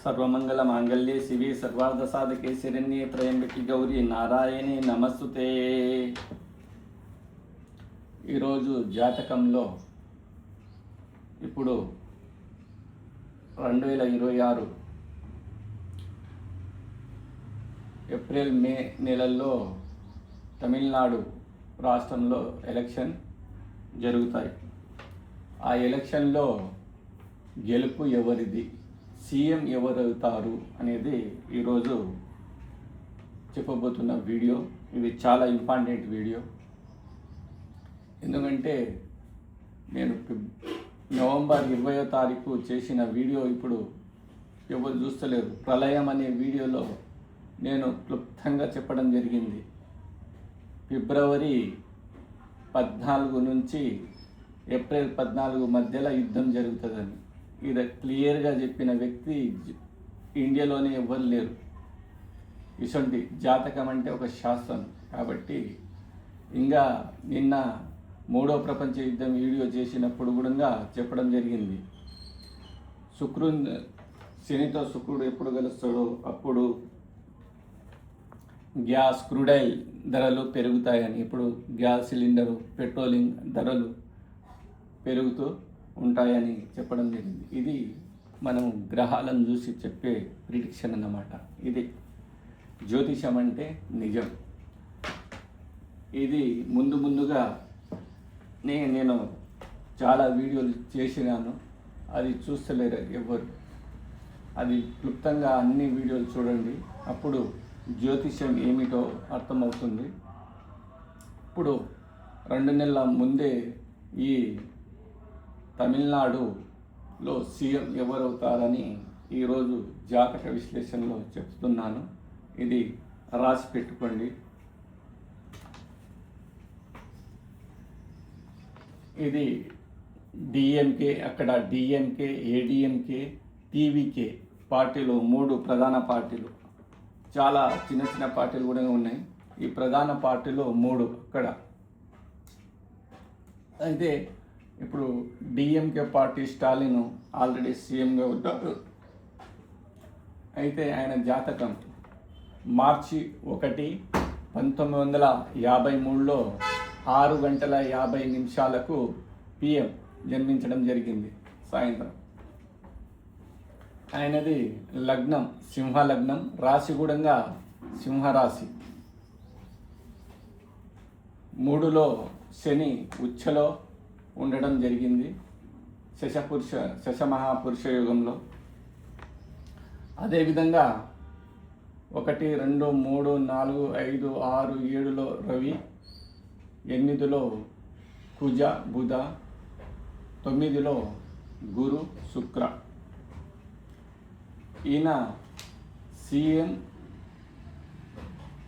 సర్వమంగళ మాంగళ్యే శివే సర్వార్థ సాధకే శరణ్యే త్రయంబకి గౌరీ నారాయణి నమస్తుతే. ఈరోజు జాతకంలో ఇప్పుడు 2026 ఏప్రిల్ మే నెలల్లో తమిళనాడు రాష్ట్రంలో ఎలక్షన్ జరుగుతాయి. ఆ ఎలక్షన్లో గెలుపు ఎవరిది, సీఎం ఎవరవుతారు అనేది ఈరోజు చెప్పబోతున్న వీడియో. ఇది చాలా ఇంపార్టెంట్ వీడియో. ఎందుకంటే నేను నవంబర్ 20వ తారీఖు చేసిన వీడియో ఇప్పుడు ఎవరు చూస్తలేరు. ప్రళయం అనే వీడియోలో నేను క్లుప్తంగా చెప్పడం జరిగింది. ఫిబ్రవరి 14 నుంచి ఏప్రిల్ 14 మధ్యలో యుద్ధం జరుగుతుందని. ఇది క్లియర్గా చెప్పిన వ్యక్తి ఇండియాలోనే ఎవ్వరు లేరు. ఇటువంటి జాతకం అంటే ఒక శాస్త్రం కాబట్టి. ఇంకా నిన్న 3వ ప్రపంచ యుద్ధం వీడియో చేసినప్పుడు కూడా చెప్పడం జరిగింది. శనితో శుక్రుడు ఎప్పుడు కలుస్తాడో అప్పుడు గ్యాస్, క్రూడైల్ ధరలు పెరుగుతాయని. ఇప్పుడు గ్యాస్ సిలిండరు, పెట్రోలింగ్ ధరలు పెరుగుతూ ఉంటాయని చెప్పడం జరిగింది. ఇది మనం గ్రహాలను చూసి చెప్పే ప్రిడిక్షన్ అన్నమాట. ఇది జ్యోతిషం అంటే నిజం. ఇది ముందుగా నేను చాలా వీడియోలు చేసినాను. అది చూస్తలేరు ఎవ్వరు. అది క్లుప్తంగా అన్ని వీడియోలు చూడండి, అప్పుడు జ్యోతిషం ఏమిటో అర్థమవుతుంది. ఇప్పుడు 2 నెలల ముందే ఈ తమిళనాడులో సీఎం ఎవరవుతారని ఈరోజు జాతక విశ్లేషణలో చెప్తున్నాను. ఇది రాసి పెట్టుకోండి. ఇది డిఎంకే, అక్కడ డిఎంకే, ఏడిఎంకే, టీవీకే పార్టీలు 3 ప్రధాన పార్టీలు. చాలా చిన్న పార్టీలు కూడా ఉన్నాయి. ఈ ప్రధాన పార్టీలు 3 అక్కడ. అయితే ఇప్పుడు డిఎంకే పార్టీ స్టాలిన్ ఆల్రెడీ సీఎంగా ఉంటారు. అయితే ఆయన జాతకం మార్చి 1, 1953లో 6:50 PM జన్మించడం జరిగింది సాయంత్రం. ఆయనది లగ్నం సింహ లగ్నం, రాశి కూడా సింహరాశి. 3లో శని ఉచ్చలో ఉండడం జరిగింది శశమహాపురుష యుగంలో. అదేవిధంగా 1, 2, 3, 4, 5, 6, 7లో రవి, 8లో కుజ బుధ, 9లో గురు శుక్ర. ఈయన సీఎం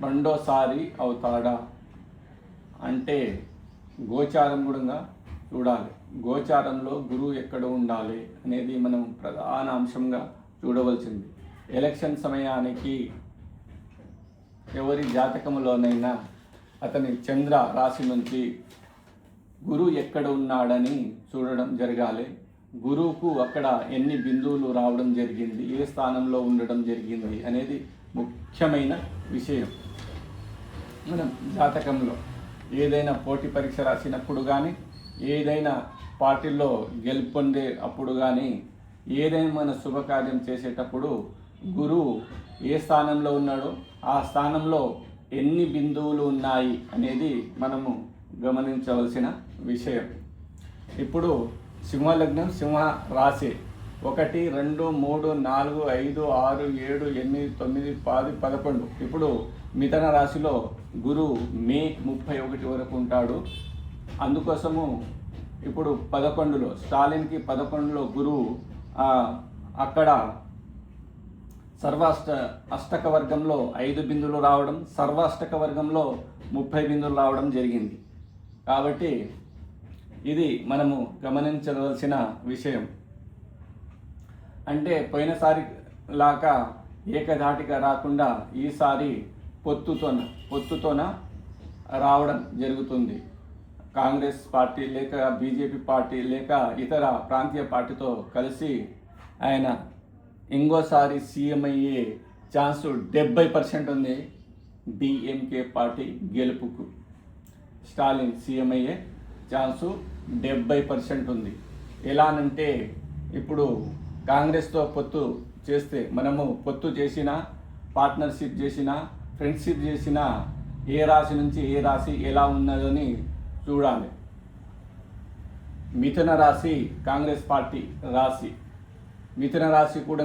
రెండోసారి అవుతాడా అంటే గోచారం కూడా చూడాలి. గోచారంలో గురువు ఎక్కడ ఉండాలి అనేది మనం ప్రధాన అంశంగా చూడవలసింది. ఎలక్షన్ సమయానికి ఎవరి జాతకంలోనైనా అతని చంద్ర రాశి నుంచి గురువు ఎక్కడ ఉన్నాడని చూడడం జరగాలి. గురువుకు అక్కడ ఎన్ని బిందువులు రావడం జరిగింది, ఏ స్థానంలో ఉండడం జరిగింది అనేది ముఖ్యమైన విషయం. మనం జాతకంలో ఏదైనా పోటీ పరీక్ష రాసినప్పుడు కానీ, ఏదైనా పార్టీల్లో గెలుపొందే అప్పుడు కానీ, ఏదైనా మన శుభకార్యం చేసేటప్పుడు గురువు ఏ స్థానంలో ఉన్నాడో ఆ స్థానంలో ఎన్ని బిందువులు ఉన్నాయి అనేది మనము గమనించవలసిన విషయం. ఇప్పుడు సింహలగ్నం సింహ రాశి 1, 2, 3, 4, 5, 6, 7, 8, 9, 10, 11. ఇప్పుడు మిథున రాశిలో గురువు మే 31 వరకు ఉంటాడు. అందుకోసము ఇప్పుడు 11లో స్టాలిన్కి 11లో గురువు అక్కడ అష్టక వర్గంలో 5 బిందువులు రావడం, సర్వాష్టక వర్గంలో 30 బిందువులు రావడం జరిగింది. కాబట్టి ఇది మనము గమనించవలసిన విషయం. అంటే పోయినసారి లాగా ఏకధాటిగా రాకుండా ఈసారి పొత్తుతోన రావడం జరుగుతుంది. కాంగ్రెస్ పార్టీ లేక బీజేపీ పార్టీ లేక ఇతర ప్రాంతీయ పార్టీతో కలిసి ఆయన ఇంకోసారి సీఎం అయ్యే ఛాన్సు 70% ఉంది. డిఎంకే పార్టీ గెలుపుకు స్టాలిన్ సీఎం అయ్యే ఛాన్సు 70% ఉంది. ఎలానంటే ఇప్పుడు కాంగ్రెస్తో పొత్తు చేస్తే, మనము పొత్తు చేసినా, పార్ట్నర్షిప్ చేసినా, ఫ్రెండ్షిప్ చేసినా ఏ రాశి నుంచి ఏ రాశి ఎలా ఉన్నదని చూడాలి. మిథున రాశి కాంగ్రెస్ పార్టీ రాశి. మిథున రాశి కూడా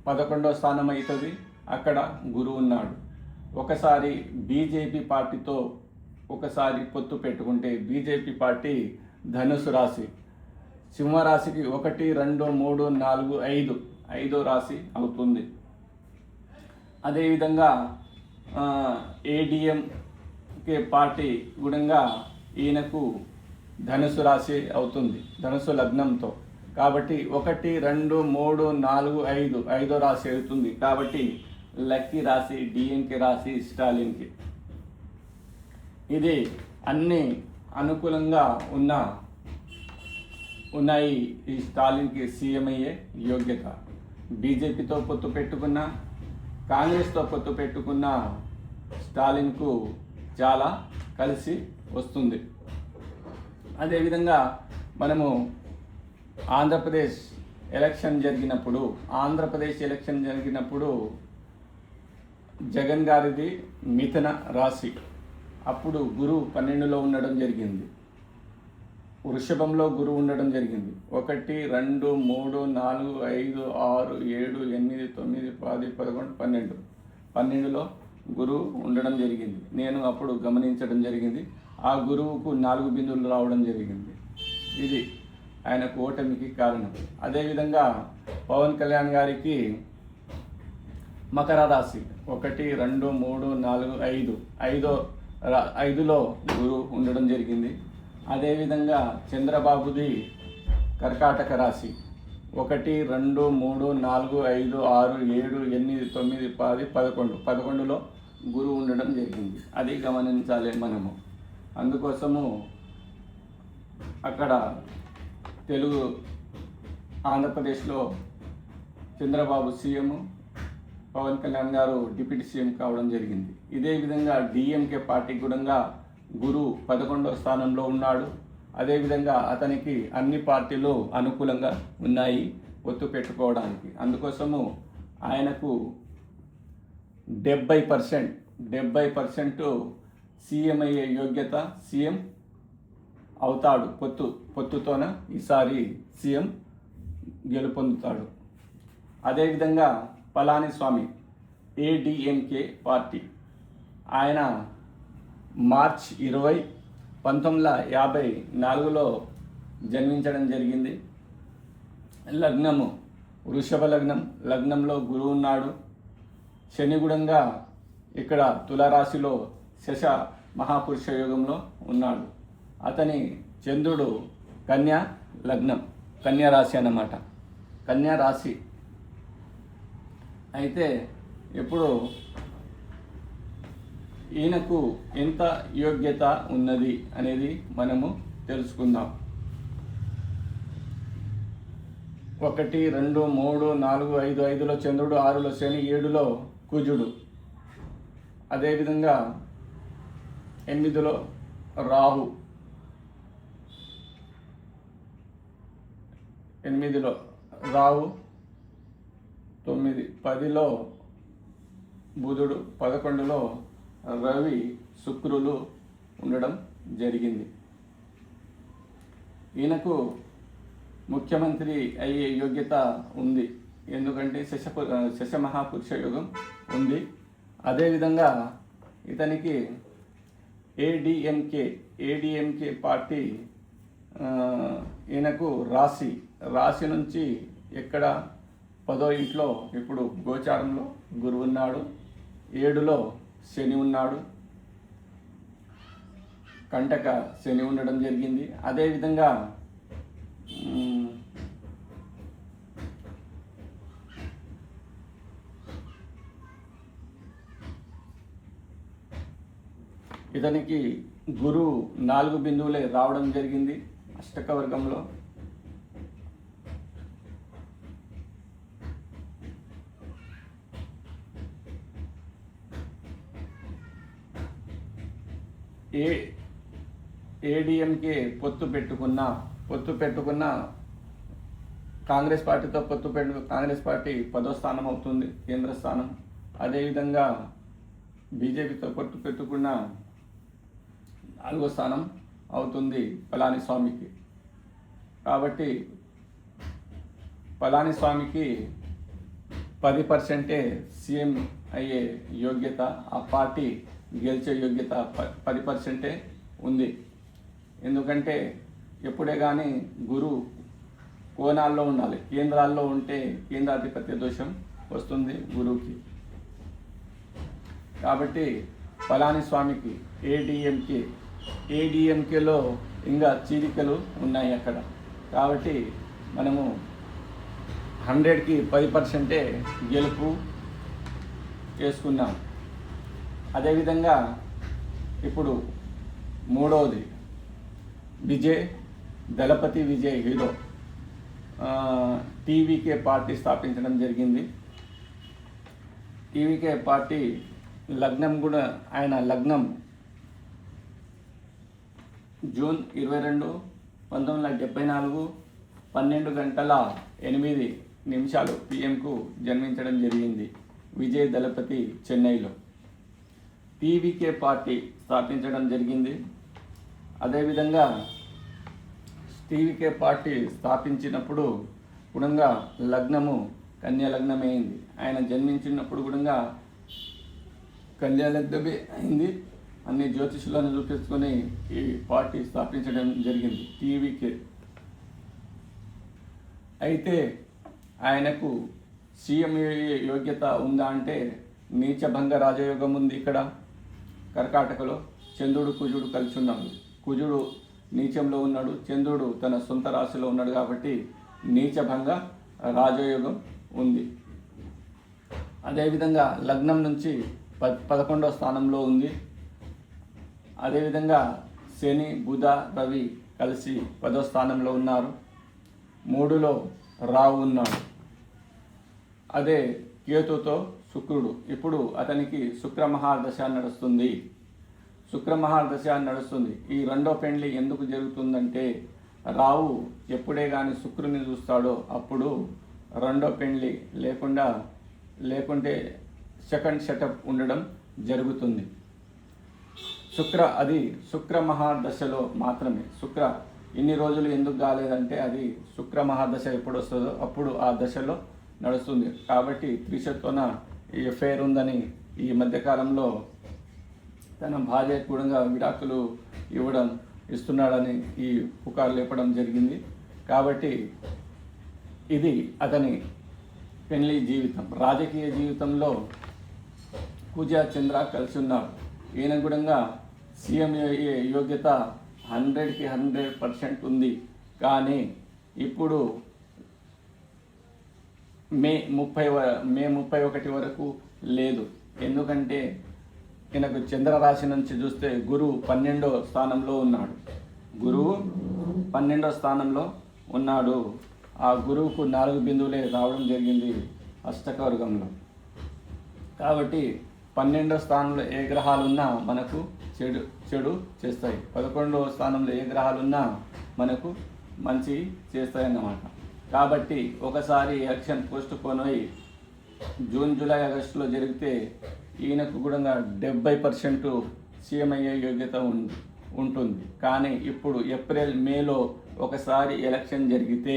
11వ స్థానం అవుతుంది. అక్కడ గురువు ఉన్నాడు. ఒకసారి బీజేపీ పార్టీతో ఒకసారి పొత్తు పెట్టుకుంటే బీజేపీ పార్టీ ధనుసు రాశి, సింహరాశికి 1, 2, 3, 4, 5 ఐదో రాశి అవుతుంది. అదేవిధంగా ఏడీఎంకే పార్టీ కూడా ఈయనకు ధనుసు రాశి అవుతుంది, ధనుసు లగ్నంతో. కాబట్టి 1, 2, 3, 4, 5 ఐదో రాశి అవుతుంది. కాబట్టి లక్కీ రాశి డిఎంకే రాశి స్టాలిన్కి. ఇది అన్ని అనుకూలంగా ఉన్నాయి ఈ స్టాలిన్కి సీఎం అయ్యే యోగ్యత. బీజేపీతో పొత్తు పెట్టుకున్న, కాంగ్రెస్తో పొత్తు పెట్టుకున్న స్టాలిన్కు చాలా కలిసి వస్తుంది. అదేవిధంగా మనము ఆంధ్రప్రదేశ్ ఎలక్షన్ జరిగినప్పుడు జగన్ గారిది మిథున రాశి. అప్పుడు గురువు 12లో ఉండడం జరిగింది, వృషభంలో గురువు ఉండడం జరిగింది. 1, 2, 3, 4, 5, 6, 7, 8, 9, 10, 11, 12 12లో గురువు ఉండడం జరిగింది. నేను అప్పుడు గమనించడం జరిగింది. ఆ గురువుకు 4 బిందువులు రావడం జరిగింది. ఇది ఆయనకు ఓటమికి కారణం. అదేవిధంగా పవన్ కళ్యాణ్ గారికి మకర రాశి 1, 2, 3, 4, 5లో గురువు ఉండడం జరిగింది. అదేవిధంగా చంద్రబాబుది కర్కాటక రాశి 1, 2, 3, 4, 5, 6, 7, 8, 9, 10, 11లో గురువు ఉండడం జరిగింది. అది గమనించాలి మనము. అందుకోసము అక్కడ ఆంధ్రప్రదేశ్లో చంద్రబాబు సీఎం, పవన్ కళ్యాణ్ గారు డిప్యూటీ సీఎం కావడం జరిగింది. ఇదే విధంగా డిఎంకే పార్టీ కూడా గురువు 11వ స్థానంలో ఉన్నాడు. అదేవిధంగా అతనికి అన్ని పార్టీలు అనుకూలంగా ఉన్నాయి పొత్తు పెట్టుకోవడానికి. అందుకోసము ఆయనకు 70% సీఎం అయ్యే యోగ్యత, సీఎం అవుతాడు. పొత్తుతోన ఈసారి సీఎం గెలుపొందుతాడు. అదేవిధంగా పళనిస్వామి ఏడీఎంకే పార్టీ, ఆయన మార్చ్ 20, 1954లో జన్మించడం జరిగింది. లగ్నము వృషభ లగ్నంలో గురువు ఉన్నాడు. శని కూడా ఇక్కడ తులారాశిలో శశ మహాపురుష యోగంలో ఉన్నాడు. అతని చంద్రుడు కన్యా రాశి అన్నమాట, కన్యా రాశి. అయితే ఇప్పుడు ఈయనకు ఎంత యోగ్యత ఉన్నది అనేది మనము తెలుసుకుందాం. 1, 2, 3, 4, 5 5లో చంద్రుడు, 6లో శని, 7లో కుజుడు. అదేవిధంగా 8లో రాహు, 9 10లో బుధుడు, 11లో రవి, శుక్రులు ఉండడం జరిగింది. ఈయనకు ముఖ్యమంత్రి అయ్యే యోగ్యత ఉంది, ఎందుకంటే శశ మహాపురుష యోగం ఉంది. అదేవిధంగా ఇతనికి ఏడీఎంకే పార్టీ ఈయనకు రాశి నుంచి ఎక్కడ 10వ ఇంట్లో ఇప్పుడు గోచారంలో గురువు ఉన్నాడు, 7లో శని ఉన్నాడు, కంటక శని ఉండడం జరిగింది. అదేవిధంగా ఇతనికి గురువు 4 బిందువులే రావడం జరిగింది అష్టక వర్గంలో. ఏ ఏడీఎంకే పొత్తు పెట్టుకున్న కాంగ్రెస్ పార్టీతో కాంగ్రెస్ పార్టీ 10వ స్థానం అవుతుంది కేంద్ర స్థానం. అదేవిధంగా బీజేపీతో పొత్తు పెట్టుకున్న 4వ స్థానం అవుతుంది పళనిస్వామికి. కాబట్టి పళనిస్వామికి 10% సీఎం అయ్యే యోగ్యత, ఆ పార్టీ గెలిచే యోగ్యత 10% ఉంది. ఎందుకంటే ఎప్పుడే కానీ గురు కోణాల్లో ఉండాలి, కేంద్రాల్లో ఉంటే కేంద్రాధిపత్య దోషం వస్తుంది గురువుకి. కాబట్టి పళనిస్వామికి ఏడీఎంకేలో ఇంకా చీలికలు ఉన్నాయి అక్కడ. కాబట్టి మనము 100కి 10% గెలుపు చేసుకున్నాం. అదేవిధంగా ఇప్పుడు మూడవది దళపతి విజయ్ హీరో టీవీకే పార్టీ స్థాపించడం జరిగింది. టీవీకే పార్టీ లగ్నం కూడా, ఆయన లగ్నం జూన్ 22, 1974 12:08 PM జన్మించడం జరిగింది. విజయ్ దళపతి చెన్నైలో టీవీకే పార్టీ స్థాపించడం జరిగింది. అదేవిధంగా టీవీకే పార్టీ స్థాపించినప్పుడు కూడా లగ్నము కన్యా లగ్నమే అయింది. ఆయన జన్మించినప్పుడు కూడా కన్యా లగ్నమే అయింది. అన్ని జ్యోతిషులను చూపించుకొని ఈ పార్టీ స్థాపించడం జరిగింది టీవీకే. అయితే ఆయనకు సీఎం యోగ్యత ఉందా అంటే నీచభంగ రాజయోగం ఉంది. ఇక్కడ కర్కాటకలో చంద్రుడు కుజుడు కలిసి ఉన్నాడు. కుజుడు నీచంలో ఉన్నాడు, చంద్రుడు తన సొంత రాశిలో ఉన్నాడు. కాబట్టి నీచభంగ రాజయోగం ఉంది. అదేవిధంగా లగ్నం నుంచి 11వ స్థానంలో ఉంది. అదేవిధంగా శని, బుధ, రవి కలిసి 10వ స్థానంలో ఉన్నారు. 3లో రావు ఉన్నాడు. అదే కేతుతో శుక్రుడు. ఇప్పుడు అతనికి శుక్రమహాదశ నడుస్తుంది. ఈ రెండో పెండ్లి ఎందుకు జరుగుతుందంటే రావు ఎప్పుడే కానీ శుక్రుని చూస్తాడో అప్పుడు రెండో పెండ్లి లేకుంటే సెకండ్ సెటప్ ఉండడం జరుగుతుంది. శుక్ర మహాదశలో మాత్రమే. ఇన్ని రోజులు ఎందుకు కాలేదంటే అది శుక్ర మహాదశ ఎప్పుడు వస్తుందో అప్పుడు ఆ దశలో నడుస్తుంది. కాబట్టి త్రిశతోన ఈ ఎఫ్ఐఆర్ ఉందని ఈ మధ్యకాలంలో తన భార్యకు కూడా విడాకులు ఇస్తున్నాడని ఈ పుకారు లేపడం జరిగింది. కాబట్టి ఇది అతని పెళ్లి జీవితం. రాజకీయ జీవితంలో కుజ, చంద్ర కలిసి ఉన్నారు. ఈయన కూడా సీఎం యోగ్యత 100కి 100% ఉంది. కానీ ఇప్పుడు మే 31 వరకు లేదు. ఎందుకంటే ఈయనకు చంద్రరాశి నుంచి చూస్తే గురువు 12వ స్థానంలో ఉన్నాడు. ఆ గురువుకు 4 బిందువులే రావడం జరిగింది అష్టకవర్గంలో. కాబట్టి 12వ స్థానంలో ఏ గ్రహాలున్నా మనకు చెడు చేస్తాయి. 11వ స్థానంలో ఏ గ్రహాలున్నా మనకు మంచి చేస్తాయి అన్నమాట. కాబట్టి ఒకసారి ఎలక్షన్ పోస్ట్ పోన్ అయ్యి జూన్, జూలై, ఆగస్టులో జరిగితే ఈయనకు కూడా 70% సీఎం అయ్యే యోగ్యత ఉంటుంది. కానీ ఇప్పుడు ఏప్రిల్, మేలో ఒకసారి ఎలక్షన్ జరిగితే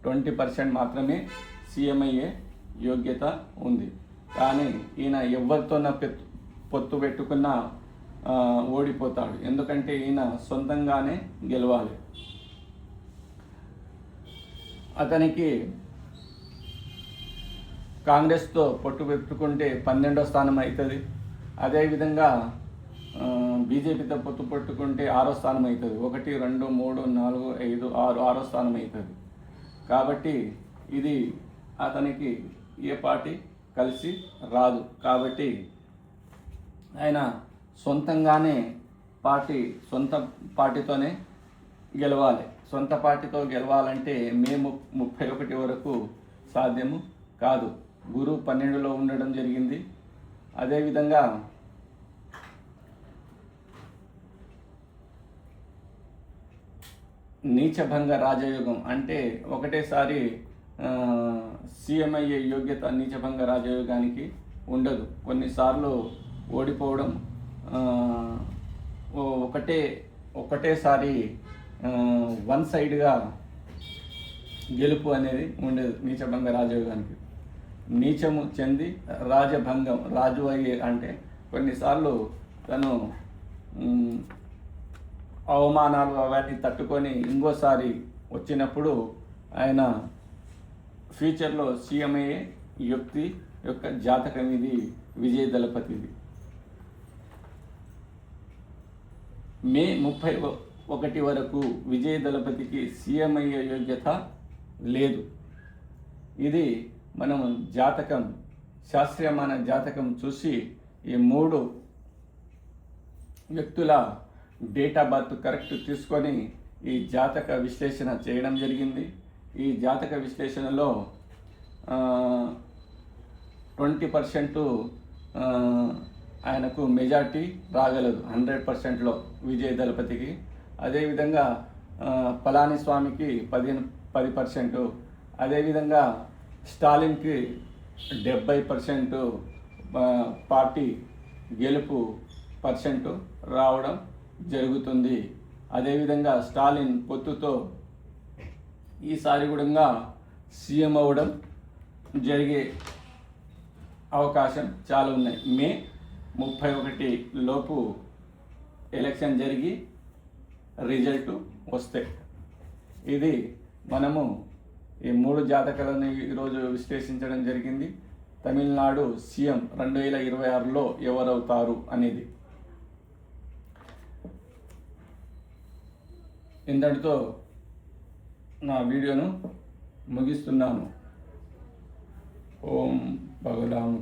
20% మాత్రమే సీఎం అయ్యే యోగ్యత ఉంది. కానీ ఈయన ఎవరితోన పొత్తు పెట్టుకున్నా ఓడిపోతాడు. ఎందుకంటే ఈయన సొంతంగానే గెలవాలి. అతనికి కాంగ్రెస్తో పొట్టు పెట్టుకుంటే 12వ స్థానం అవుతుంది. అదేవిధంగా బీజేపీతో పొత్తు పెట్టుకుంటే 6వ స్థానం అవుతుంది. 1, 2, 3, 4, 5, 6, 6వ స్థానం అవుతుంది. కాబట్టి ఇది అతనికి ఏ పార్టీ కలిసి రాదు. కాబట్టి ఆయన సొంతంగానే సొంత పార్టీతోనే గెలవాలి. సొంత పార్టీతో గెలవాలంటే మే 31 వరకు సాధ్యము కాదు. గురువు 12లో ఉండడం జరిగింది. అదేవిధంగా నీచభంగ రాజయోగం అంటే ఒకటేసారి సీఎం అయ్యే యోగ్యత నీచభంగ రాజయోగానికి ఉండదు. కొన్నిసార్లు ఓడిపోవడం, ఒకటేసారి వన్ సైడ్గా గెలుపు అనేది ఉండదు నీచభంగ రాజయోగానికి. నీచము చెంది రాజభంగం, రాజు అయ్యే అంటే కొన్నిసార్లు తను అవమానాలు అవన్నీ తట్టుకొని ఇంకోసారి వచ్చినప్పుడు ఆయన ఫ్యూచర్లో సీఎం అయ్యే వ్యక్తి యొక్క జాతకం ఇది విజయ దళపతిది. మే 31 వరకు విజయ దళపతికి సీఎం అయ్యే యోగ్యత లేదు. ఇది మనం జాతకం, శాస్త్రీయమైన జాతకం చూసి ఈ 3 వ్యక్తుల డేట్ ఆఫ్ బర్త్ కరెక్ట్ తీసుకొని ఈ జాతక విశ్లేషణ చేయడం జరిగింది. ఈ జాతక విశ్లేషణలో 20% ఆయనకు మెజార్టీ రాగలదు 100%లో విజయ దళపతికి. అదేవిధంగా పళని స్వామికి 10%, అదేవిధంగా స్టాలిన్కి 70% పార్టీ గెలుపు పర్సెంట్ రావడం జరుగుతుంది. అదేవిధంగా స్టాలిన్ పొత్తుతో ఈసారి కూడా సీఎం అవ్వడం జరిగే అవకాశం చాలా ఉన్నాయి. మే 31 లోపు ఎలక్షన్ జరిగి రిజల్ట్ వస్తే ఇది మనము ఈ 3 జాతకాలను ఈరోజు విశ్లేషించడం జరిగింది. తమిళనాడు సీఎం 2026లో ఎవరవుతారు అనేది. ఇంతటితో నా వీడియోను ముగిస్తున్నాను. ఓం భగవదాము.